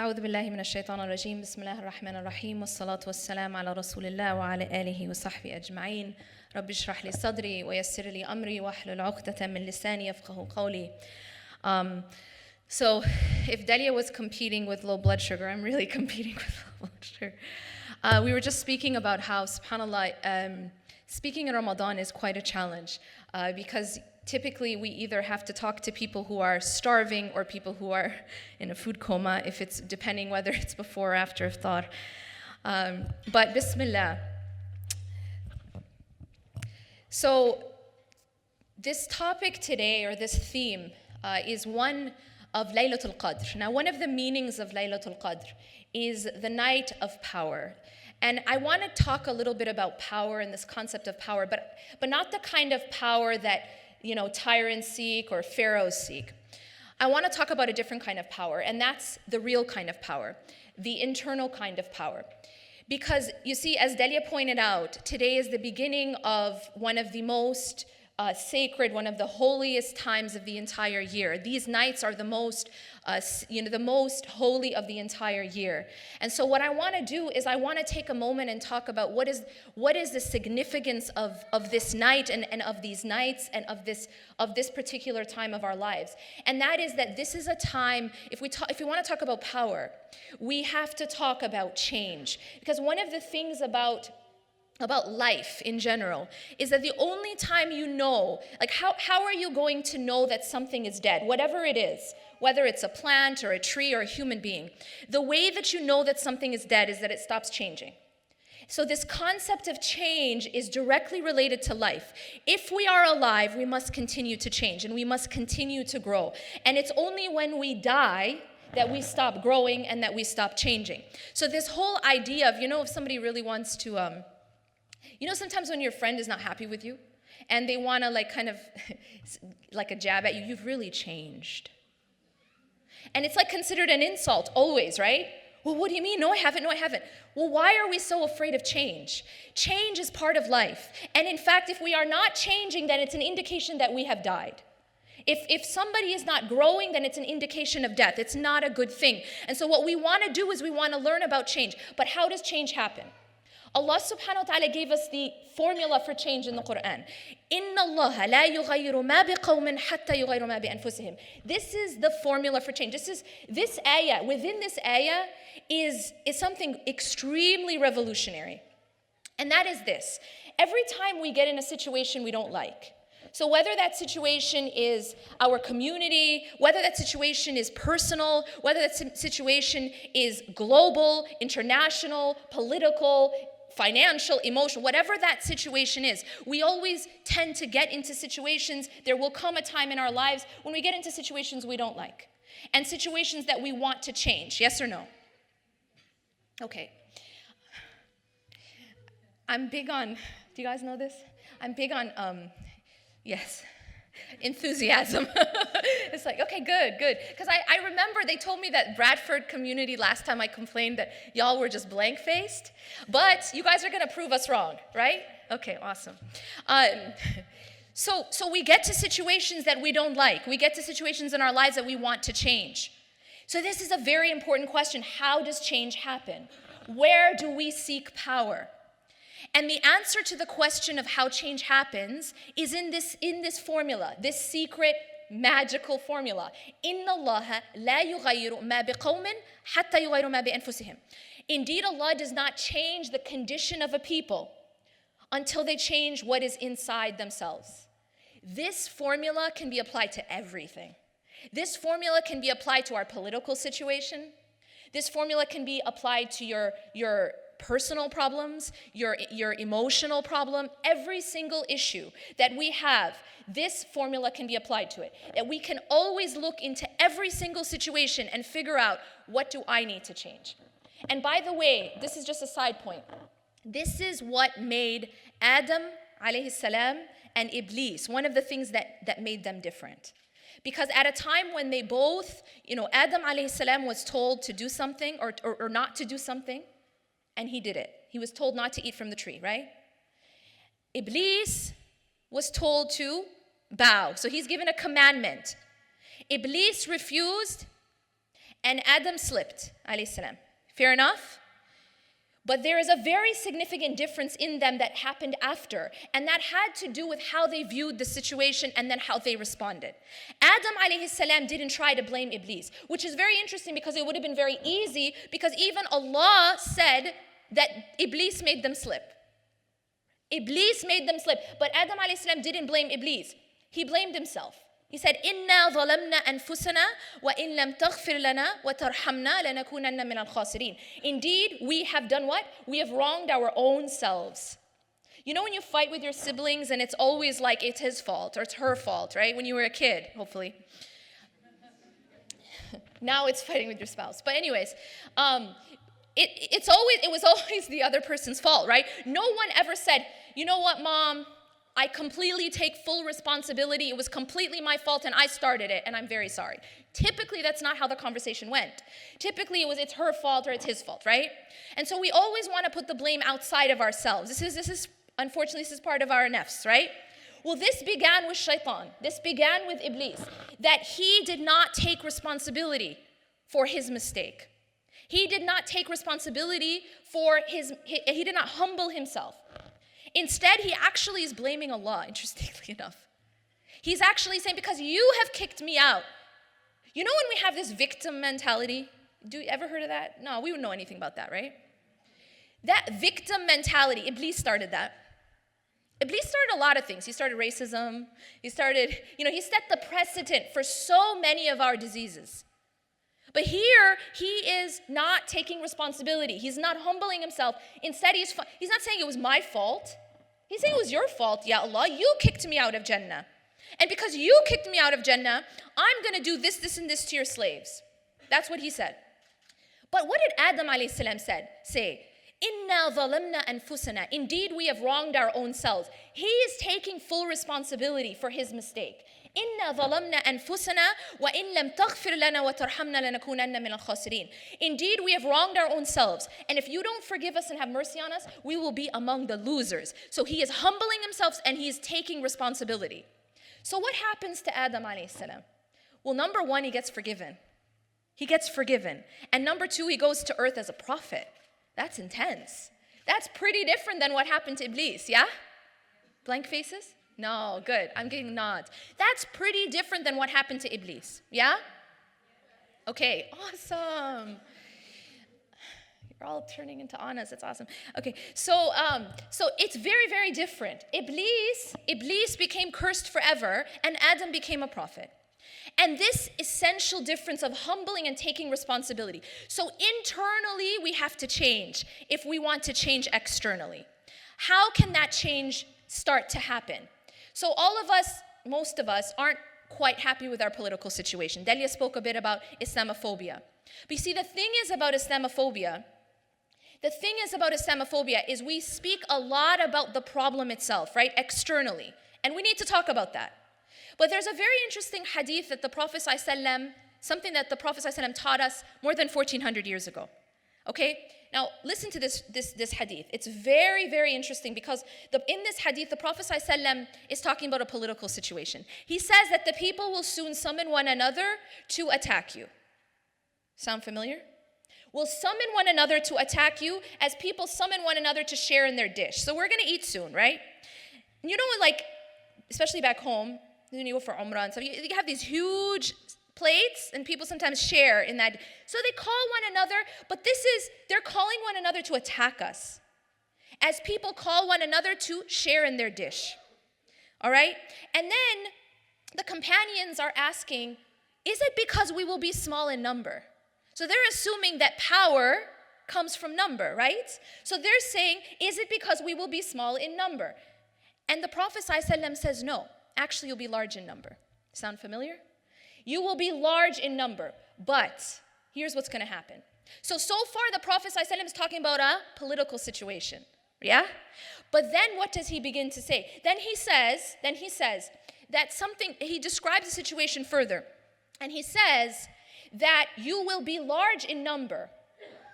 أعوذ بالله من الشيطان الرجيم بسم الله الرحمن الرحيم والصلاة والسلام على رسول الله وعلى آله وصحبه أجمعين رب اشرح لي صدري ويسر لي أمري واحلل عقدة من لساني يفقهوا قولي. So if Delia was competing with low blood sugar, I'm really competing with low blood sugar. We were just speaking about how, subhanAllah, speaking in Ramadan is quite a challenge because typically we either have to talk to people who are starving or people who are in a food coma, if it's depending whether it's before or after iftar. But Bismillah. So this topic today, or this theme, is one of Laylatul Qadr. Now, one of the meanings of Laylatul Qadr is the night of power. And I want to talk a little bit about power and this concept of power, but not the kind of power that, tyrants seek or pharaohs seek. I want to talk about a different kind of power, and that's the real kind of power, the internal kind of power. Because, you see, as Delia pointed out, today is the beginning of one of the most sacred, one of the holiest times of the entire year. These nights are the most, the most holy of the entire year. And so what I want to do is I want to take a moment and talk about what is the significance of this night and of these nights and of this particular time of our lives. And that is that this is a time, if we want to talk about power, we have to talk about change. Because one of the things about life in general is that the only time how are you going to know that something is dead, whatever it is, whether it's a plant or a tree or a human being, the way that you know that something is dead is that it stops changing. So this concept of change is directly related to life. If we are alive, we must continue to change and we must continue to grow. And it's only when we die that we stop growing and that we stop changing. So this whole idea of, if somebody really wants to, sometimes when your friend is not happy with you and they want to kind of like a jab at you, you've really changed. And it's considered an insult always, right? Well, what do you mean? No, I haven't. Well, why are we so afraid of change? Change is part of life. And in fact, if we are not changing, then it's an indication that we have died. If somebody is not growing, then it's an indication of death. It's not a good thing. And so what we want to do is we want to learn about change. But how does change happen? Allah subhanahu wa ta'ala gave us the formula for change in the Quran. إِنَّ اللَّهَ لَا يُغَيِّرُ مَا بِقَوْمٍ حَتَّى يُغَيِّرُ مَا بِأَنفُسِهِمْ. This is the formula for change. This ayah, within this ayah is something extremely revolutionary. And that is this. Every time we get in a situation we don't like, so whether that situation is our community, whether that situation is personal, whether that situation is global, international, political, financial, emotional, whatever that situation is, we always tend to get into situations. There will come a time in our lives when we get into situations we don't like and situations that we want to change. Yes or no? Okay. I'm big on, do you guys know this? I'm big on, yes, enthusiasm. It's okay, good. Because I remember they told me that Bradford community last time I complained that y'all were just blank-faced. But you guys are going to prove us wrong, right? Okay, awesome. So we get to situations that we don't like. We get to situations in our lives that we want to change. So this is a very important question. How does change happen? Where do we seek power? And the answer to the question of how change happens is in this formula, this secret magical formula. إِنَّ اللَّهَ لَا يُغَيِّرُ مَا بِقَوْمٍ حَتَّى يُغَيِّرُ مَا بِأَنفُسِهِمْ. Indeed, Allah does not change the condition of a people until they change what is inside themselves. This formula can be applied to everything. This formula can be applied to our political situation. This formula can be applied to your personal problems, your emotional problem, every single issue that we have, this formula can be applied to it. That we can always look into every single situation and figure out, what do I need to change? And by the way, this is just a side point. This is what made Adam alayhi salam and Iblis, one of the things that made them different. Because at a time when they both, Adam alayhi salam was told to do something or not to do something, and he did it. He was told not to eat from the tree, right? Iblis was told to bow. So he's given a commandment. Iblis refused, and Adam slipped, alayhi salam. Fair enough? But there is a very significant difference in them that happened after, and that had to do with how they viewed the situation and then how they responded. Adam alayhi salam didn't try to blame Iblis, which is very interesting because it would have been very easy, because even Allah said that Iblis made them slip. Iblis made them slip, but Adam alayhi salam didn't blame Iblis. He blamed himself. He said, "Inna ظَلَمْنَا أَنفُسَنَا وَإِن لَمْ تَغْفِرْ لَنَا وَتَرْحَمْنَا لَنَكُونَنَّ مِنَ الْخَاسِرِينَ." Indeed, we have done what? We have wronged our own selves. You know when you fight with your siblings and it's always like it's his fault or it's her fault, right? When you were a kid, hopefully. Now it's fighting with your spouse. But anyways, it was always the other person's fault, right? No one ever said, "You know what, Mom? I completely take full responsibility. It was completely my fault and I started it and I'm very sorry." Typically, that's not how the conversation went. Typically, it's her fault or it's his fault, right? And so we always want to put the blame outside of ourselves. Unfortunately, this is part of our nafs, right? Well, this began with shaitan. This began with Iblis, that he did not take responsibility for his mistake. He did not take responsibility for he did not humble himself. Instead, he actually is blaming Allah, interestingly enough. He's actually saying, because you have kicked me out. You know when we have this victim mentality? Do you ever heard of that? No, we wouldn't know anything about that, right? That victim mentality, Iblis started that. Iblis started a lot of things. He started racism. He set the precedent for so many of our diseases. But here, he is not taking responsibility. He's not humbling himself. Instead, he's not saying it was my fault. He's saying it was your fault, Ya Allah. You kicked me out of Jannah. And because you kicked me out of Jannah, I'm going to do this, this, and this to your slaves. That's what he said. But what did Adam alayhi salam say? Inna ظَلَمْنَا أَنفُسَنَا. Indeed, we have wronged our own selves. He is taking full responsibility for his mistake. Inna ظَلَمْنَا أَنفُسَنَا وَإِن لَمْ تَغْفِرْ لَنَا وَتَرْحَمْنَا لَنَكُونَنَّ مِنَ الْخَاسِرِينَ. Indeed, we have wronged our own selves. And if you don't forgive us and have mercy on us, we will be among the losers. So he is humbling himself and he is taking responsibility. So what happens to Adam alayhi salam? Well, number one, he gets forgiven. He gets forgiven. And number two, he goes to earth as a prophet. That's intense. That's pretty different than what happened to Iblis, yeah? Blank faces? No, good. I'm getting nods. That's pretty different than what happened to Iblis, yeah? Okay, awesome. You're all turning into Anas. That's awesome. Okay, so it's very, very different. Iblis became cursed forever, and Adam became a prophet. And this essential difference of humbling and taking responsibility. So internally, we have to change if we want to change externally. How can that change start to happen? So all of us, most of us, aren't quite happy with our political situation. Delia spoke a bit about Islamophobia. But you see, the thing is about Islamophobia is we speak a lot about the problem itself, right, externally. And we need to talk about that. But there's a very interesting hadith that the Prophet ﷺ, something that the Prophet ﷺ taught us more than 1400 years ago. Okay? Now, listen to this hadith. It's very, very interesting because in this hadith, the Prophet ﷺ is talking about a political situation. He says that the people will soon summon one another to attack you. Sound familiar? Will summon one another to attack you as people summon one another to share in their dish. So we're going to eat soon, right? You know, like, especially back home, you go for Umrah and stuff, you have these huge plates and people sometimes share in that. So they call one another, but they're calling one another to attack us. As people call one another to share in their dish. All right? And then the companions are asking, is it because we will be small in number? So they're assuming that power comes from number, right? So they're saying, is it because we will be small in number? And the Prophet ﷺ says, no, actually you'll be large in number. Sound familiar? You will be large in number, but here's what's going to happen. So far the Prophet ﷺ is talking about a political situation, yeah? But then what does he begin to say? Then he says that he describes the situation further. And he says that you will be large in number,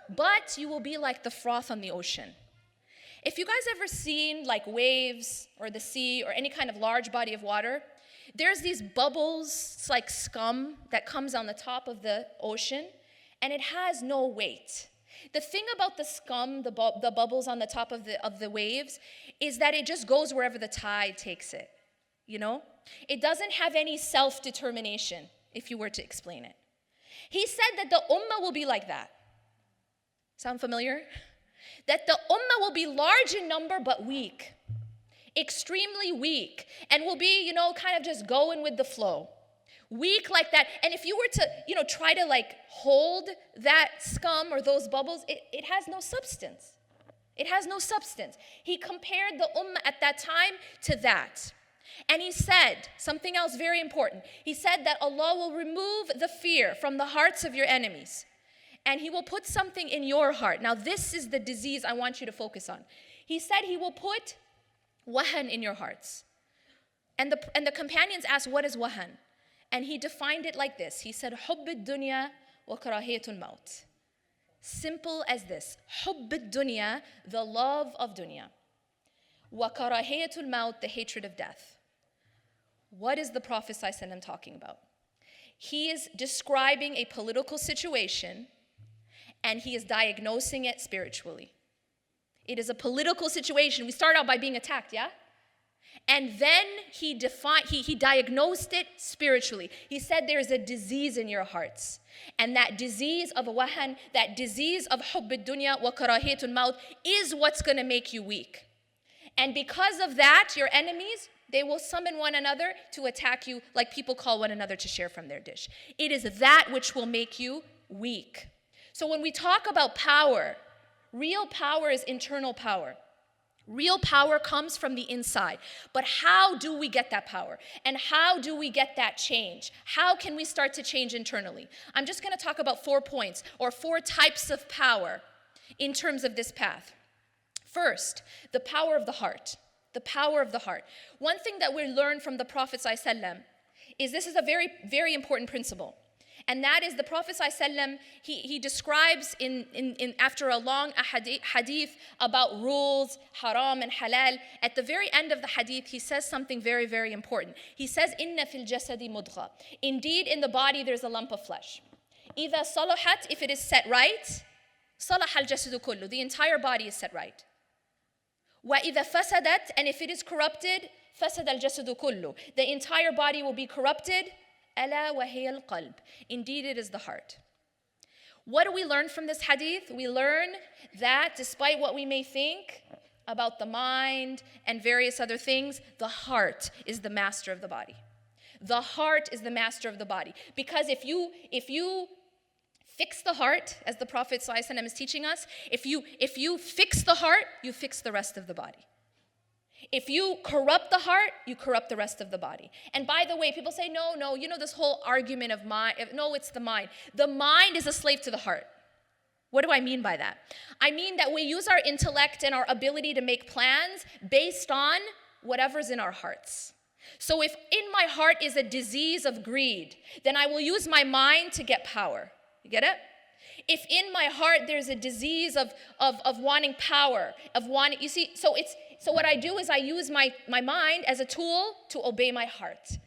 but you will be like the froth on the ocean. If you guys ever seen like waves or the sea or any kind of large body of water, there's these bubbles, it's like scum that comes on the top of the ocean. and it has no weight. The thing about the scum, the bubbles on the top of the waves, is that it just goes wherever the tide takes it, you know? It doesn't have any self-determination, if you were to explain it. He said that the ummah will be like that. Sound familiar? That the ummah will be large in number but weak. Extremely weak. And will be, you know, kind of just going with the flow. Weak like that. And if you were to, you know, try to like hold that scum or those bubbles, it has no substance. It has no substance. He compared the ummah at that time to that. And he said something else very important. He said that Allah will remove the fear from the hearts of your enemies. And He will put something in your heart. Now this is the disease I want you to focus on. He said He will put wahan in your hearts. And the companions asked, what is wahan? And He defined it like this. He said, حُبُّ الدُّنْيَا وَكَرَاهِيَةُ الْمَوْتِ. Simple as this. حُبُّ الدُّنْيَا, the love of dunya. وَكَرَاهِيَةُ الْمَوْتِ, the hatred of death. What is the Prophet ﷺ talking about? He is describing a political situation and he is diagnosing it spiritually. It is a political situation. We start out by being attacked, yeah? And then he diagnosed it spiritually. He said there is a disease in your hearts. And that disease of wahan, that disease of hubb ad-dunya wa karahiyatul maut is what's going to make you weak. And because of that, your enemies, they will summon one another to attack you like people call one another to share from their dish. It is that which will make you weak. So when we talk about power, real power is internal power. Real power comes from the inside. But how do we get that power? And how do we get that change? How can we start to change internally? I'm just going to talk about 4 points or 4 types of power in terms of this path. First, the power of the heart. The power of the heart. One thing that we learn from the Prophet ﷺ is this is a very, very important principle. And that is the Prophet ﷺ, he describes after a long hadith about rules, haram and halal. At the very end of the hadith, he says something very, very important. He says, "Inna fil jasadi mudgha." Indeed, in the body, there's a lump of flesh. إِذَا صَلَحَتْ, if it is set right, صَلَحَ الْجَسَدُ كُلُّ, the entire body is set right. وَإِذَا فَسَدَتْ, and if it is corrupted, فَسَدَ الْجَسَدُ كُلُّ, the entire body will be corrupted. أَلَا وَهِيَ الْقَلْبِ, indeed it is the heart. What do we learn from this hadith? We learn that despite what we may think about the mind and various other things, the heart is the master of the body. The heart is the master of the body. Because if you fix the heart, as the Prophet ﷺ is teaching us, if you fix the heart, you fix the rest of the body. If you corrupt the heart, you corrupt the rest of the body. And by the way, people say, no, you know this whole argument of mind. No, it's the mind. The mind is a slave to the heart. What do I mean by that? I mean that we use our intellect and our ability to make plans based on whatever's in our hearts. So if in my heart is a disease of greed, then I will use my mind to get power. You get it? If in my heart there's a disease of wanting power, of wanting, you see, so what I do is I use my mind as a tool to obey my heart.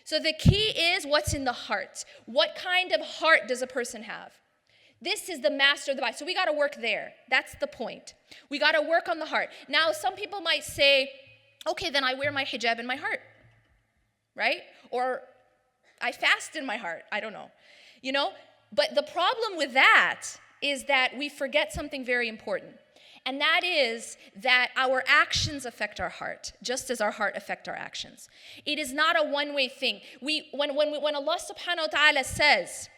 So the key is what's in the heart. What kind of heart does a person have? This is the master of the body. So we got to work there. That's the point. We got to work on the heart. Now, some people might say, okay, then I wear my hijab in my heart, right? Or I fast in my heart. I don't know, you know? But the problem with that is that we forget something very important. And that is that our actions affect our heart, just as our heart affect our actions. It is not a one-way thing. When Allah subhanahu wa ta'ala says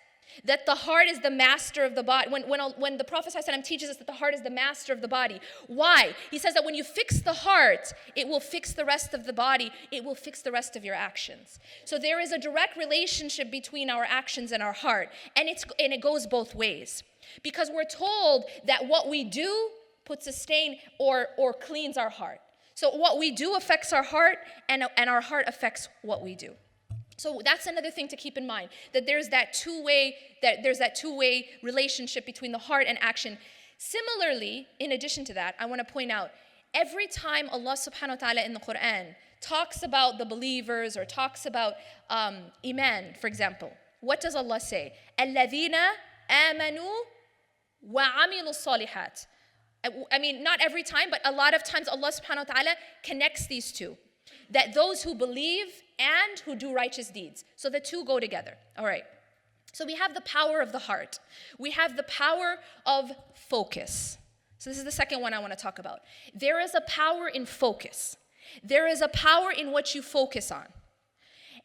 that the heart is the master of the body, when the Prophet ﷺ teaches us that the heart is the master of the body, why? He says that when you fix the heart, it will fix the rest of the body, it will fix the rest of your actions. So there is a direct relationship between our actions and our heart, and it goes both ways. Because we're told that what we do puts a stain or cleans our heart. So what we do affects our heart, and our heart affects what we do. So that's another thing to keep in mind, that there's that two-way relationship between the heart and action. Similarly, in addition to that, I want to point out, every time Allah subhanahu wa ta'ala in the Quran talks about the believers or talks about iman, for example, what does Allah say? الَّذِينَ آمنوا وعملوا الصالحات. I mean, not every time, but a lot of times Allah subhanahu wa ta'ala connects these two. That those who believe and who do righteous deeds. So the two go together. All right. So we have the power of the heart. We have the power of focus. So this is the second one I want to talk about. There is a power in focus. There is a power in what you focus on.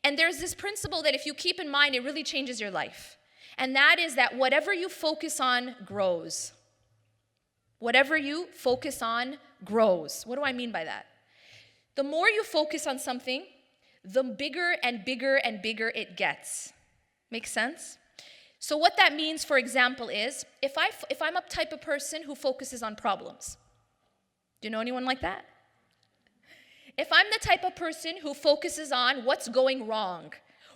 And there's this principle that if you keep in mind, it really changes your life. And that is that whatever you focus on grows. Whatever you focus on grows. What do I mean by that? The more you focus on something, the bigger and bigger and bigger it gets. Make sense? So what that means, for example, is if I'm a type of person who focuses on problems. Do you know anyone like that? If I'm the type of person who focuses on what's going wrong,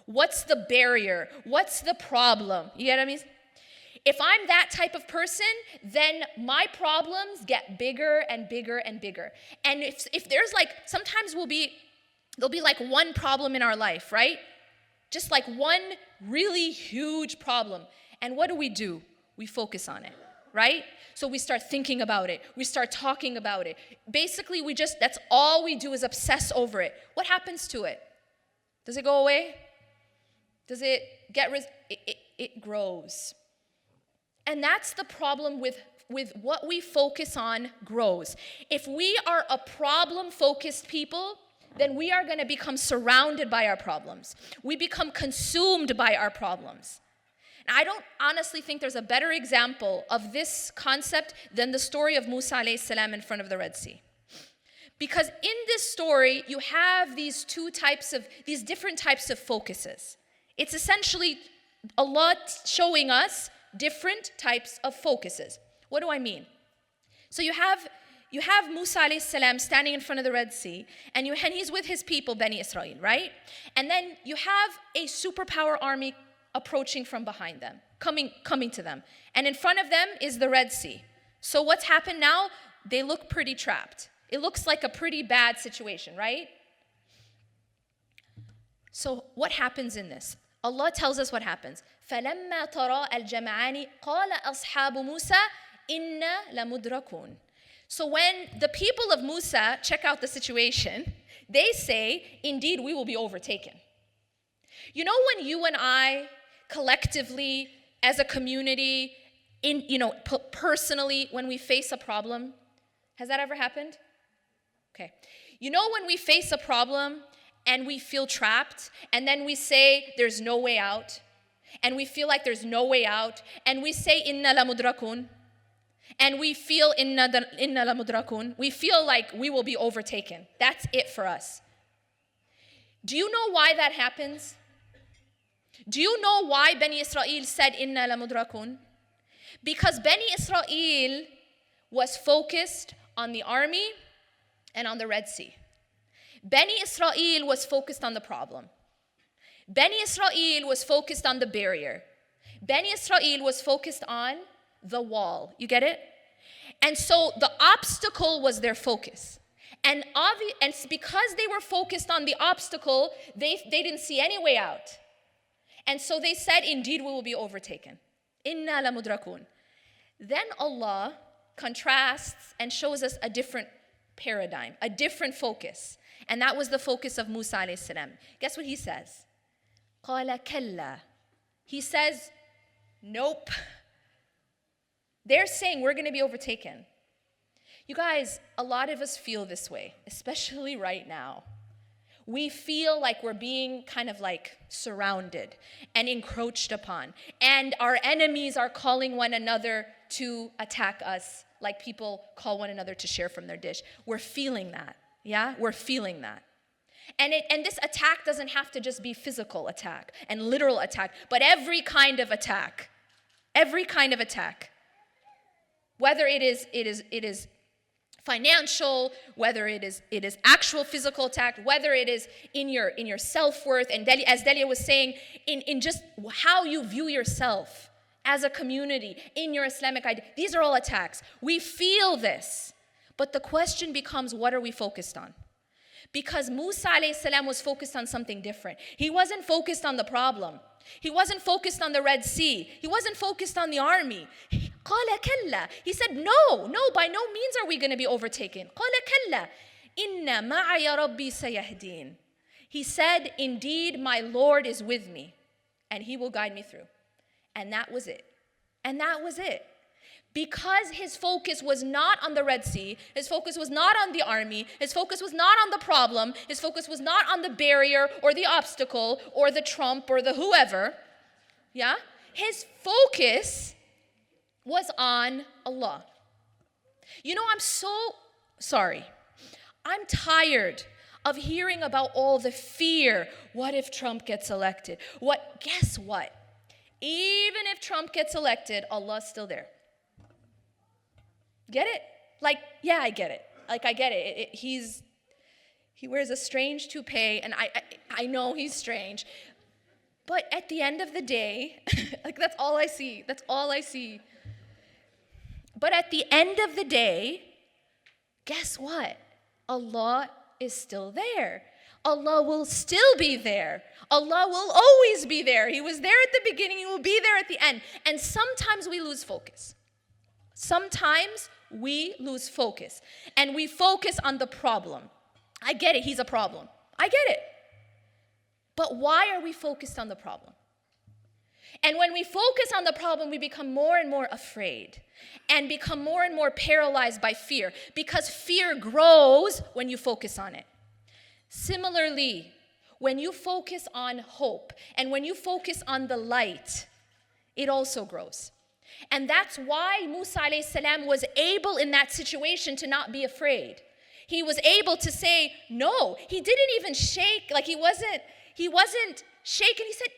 what's the barrier, what's the problem, you get what I mean? If I'm that type of person, then my problems get bigger and bigger and bigger. And if there's like, sometimes there'll be like one problem in our life, right? Just like one really huge problem. And what do? We focus on it, right? So we start thinking about it. We start talking about it. Basically, that's all we do is obsess over it. What happens to it? Does it go away? Does it get it grows. And that's the problem with what we focus on grows. If we are a problem-focused people, then we are going to become surrounded by our problems. We become consumed by our problems. And I don't honestly think there's a better example of this concept than the story of Musa alayhi salam in front of the Red Sea. Because in this story, you have these different types of focuses. It's essentially Allah showing us different types of focuses. What do I mean? So you have Musa alayhi salam standing in front of the Red Sea, and he's with his people, Bani Israel, right? And then you have a superpower army approaching from behind them, coming to them. And in front of them is the Red Sea. So what's happened now? They look pretty trapped. It looks like a pretty bad situation, right? So what happens in this? Allah tells us what happens. فَلَمَّا تَرَى الْجَمْعَانِ قَالَ أَصْحَابُ مُوسَى إِنَّا لَمُدْرَكُونَ. So when the people of Musa check out the situation, they say, indeed, we will be overtaken. You know when you and I collectively, as a community, personally, when we face a problem, has that ever happened? Okay. You know when we face a problem and we feel trapped, and then we say there's no way out, and we feel like there's no way out, and we say inna la mudrakun, and we feel inna la mudrakun, we feel like we will be overtaken. That's it for us. Do you know why that happens? Do you know why Bani Israel said inna la mudrakun? Because Bani Israel was focused on the army and on the Red Sea. Bani Israel was focused on the problem. Bani Israel was focused on the barrier. Bani Israel was focused on the wall. You get it? And so the obstacle was their focus. And because they were focused on the obstacle, they didn't see any way out. And so they said, indeed, we will be overtaken. Inna la mudrakun. Then Allah contrasts and shows us a different paradigm, a different focus. And that was the focus of Musa alayhi salam. Guess what he says? قَالَ كَلَّا. He says, nope. They're saying we're going to be overtaken. You guys, a lot of us feel this way, especially right now. We feel like we're being kind of like surrounded and encroached upon. And our enemies are calling one another to attack us, like people call one another to share from their dish. We're feeling that. Yeah, we're feeling that. And this attack doesn't have to just be physical attack and literal attack, but every kind of attack. Every kind of attack. Whether it is financial, whether it is actual physical attack, whether it is in your self-worth, and as Delia was saying, in just how you view yourself as a community, in your Islamic identity. These are all attacks. We feel this. But the question becomes, what are we focused on? Because Musa alayhi salam was focused on something different. He wasn't focused on the problem. He wasn't focused on the Red Sea. He wasn't focused on the army. قال كلا. He said, no, by no means are we going to be overtaken. قال كلا. إن معي ربي سيهدين. He said, indeed, my Lord is with me, and he will guide me through. And that was it. Because his focus was not on the Red Sea, his focus was not on the army, his focus was not on the problem, his focus was not on the barrier or the obstacle or the Trump or the whoever. Yeah? His focus was on Allah. You know, I'm so sorry. I'm tired of hearing about all the fear. What if Trump gets elected? Guess what? Even if Trump gets elected, Allah's still there. Get it? Like, yeah, I get it. Like, I get it. He wears a strange toupee, and I know he's strange. But at the end of the day, like, that's all I see. But at the end of the day, guess what? Allah is still there. Allah will still be there. Allah will always be there. He was there at the beginning. He will be there at the end. And sometimes we lose focus. And we focus on the problem. I get it, he's a problem. I get it. But why are we focused on the problem? And when we focus on the problem, we become more and more afraid and become more and more paralyzed by fear, because fear grows when you focus on it. Similarly, when you focus on hope and when you focus on the light, it also grows. And that's why Musa alayhi salam was able in that situation to not be afraid. He was able to say no. He didn't even shake, like he wasn't shaken. He said,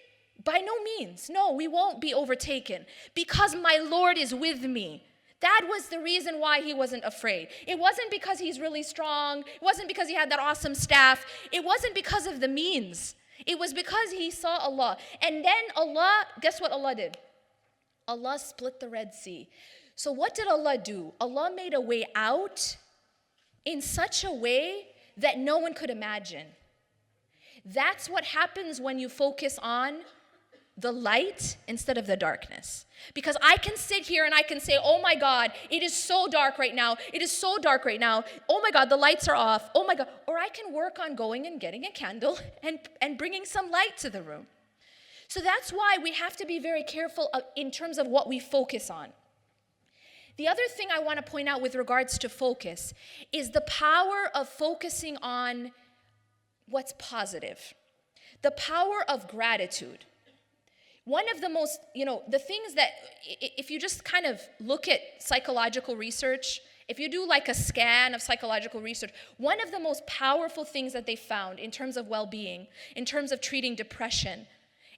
by no means, no, we won't be overtaken because my Lord is with me. That was the reason why he wasn't afraid. It wasn't because he's really strong. It wasn't because he had that awesome staff. It wasn't because of the means. It was because he saw Allah. And then Allah, guess what Allah did? Allah split the Red Sea. So what did Allah do? Allah made a way out in such a way that no one could imagine. That's what happens when you focus on the light instead of the darkness. Because I can sit here and I can say, oh my God, it is so dark right now. It is so dark right now. Oh my God, the lights are off. Oh my God. Or I can work on going and getting a candle and bringing some light to the room. So that's why we have to be very careful in terms of what we focus on. The other thing I want to point out with regards to focus is the power of focusing on what's positive. The power of gratitude. One of the most, the things that, if you just kind of look at psychological research, if you do like a scan of psychological research, one of the most powerful things that they found in terms of well-being, in terms of treating depression,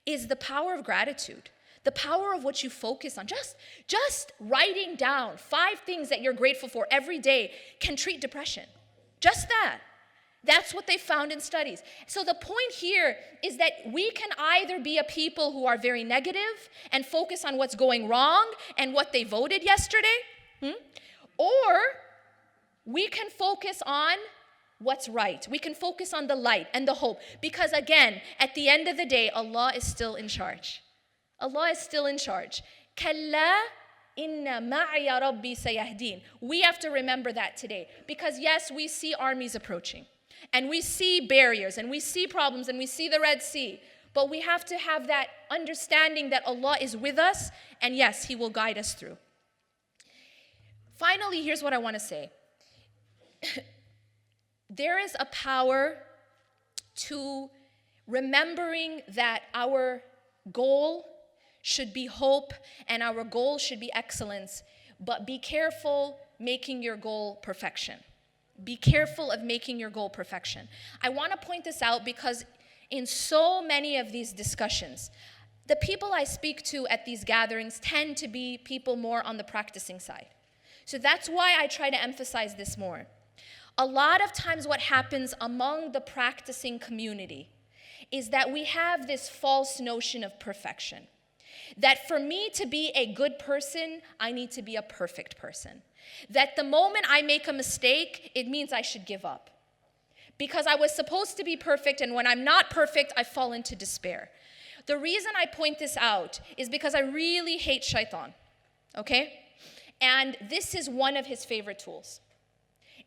is the power of gratitude. The power of what you focus on. Just writing down 5 things that you're grateful for every day can treat depression. Just that. That's what they found in studies. So the point here is that we can either be a people who are very negative and focus on what's going wrong and what they voted yesterday, or we can focus on what's right. We can focus on the light and the hope. Because again, at the end of the day, Allah is still in charge. Allah is still in charge. Kalla inna ma'iya rabbi sayahdin. We have to remember that today. Because yes, we see armies approaching. And we see barriers, and we see problems, and we see the Red Sea. But we have to have that understanding that Allah is with us, and yes, He will guide us through. Finally, here's what I want to say. There is a power to remembering that our goal should be hope, and our goal should be excellence, but be careful making your goal perfection. Be careful of making your goal perfection. I want to point this out because in so many of these discussions, the people I speak to at these gatherings tend to be people more on the practicing side. So that's why I try to emphasize this more. A lot of times what happens among the practicing community is that we have this false notion of perfection. That for me to be a good person, I need to be a perfect person. That the moment I make a mistake, it means I should give up. Because I was supposed to be perfect, and when I'm not perfect, I fall into despair. The reason I point this out is because I really hate shaitan, okay? And this is one of his favorite tools.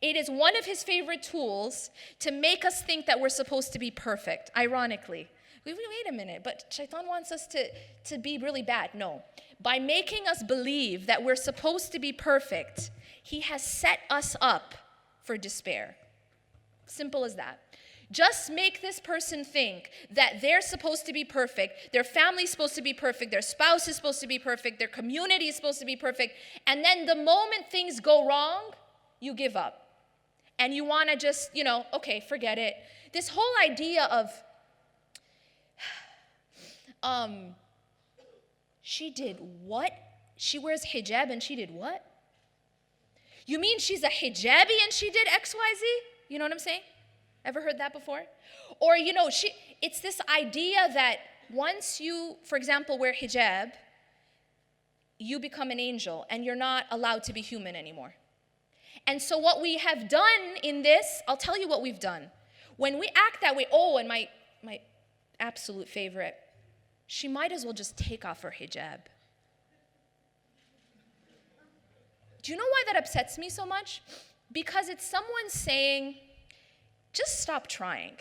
It is one of his favorite tools to make us think that we're supposed to be perfect, ironically. Wait a minute, but shaitan wants us to be really bad. No. By making us believe that we're supposed to be perfect, he has set us up for despair. Simple as that. Just make this person think that they're supposed to be perfect, their family's supposed to be perfect, their spouse is supposed to be perfect, their community is supposed to be perfect, and then the moment things go wrong, you give up. And you want to just, okay, forget it. This whole idea of, she did what? She wears hijab and she did what? You mean she's a hijabi and she did X, Y, Z? You know what I'm saying? Ever heard that before? Or, it's this idea that once you, for example, wear hijab, you become an angel and you're not allowed to be human anymore. And so what we have done in this, I'll tell you what we've done. When we act that way, and my absolute favorite, she might as well just take off her hijab. Do you know why that upsets me so much? Because it's someone saying, just stop trying.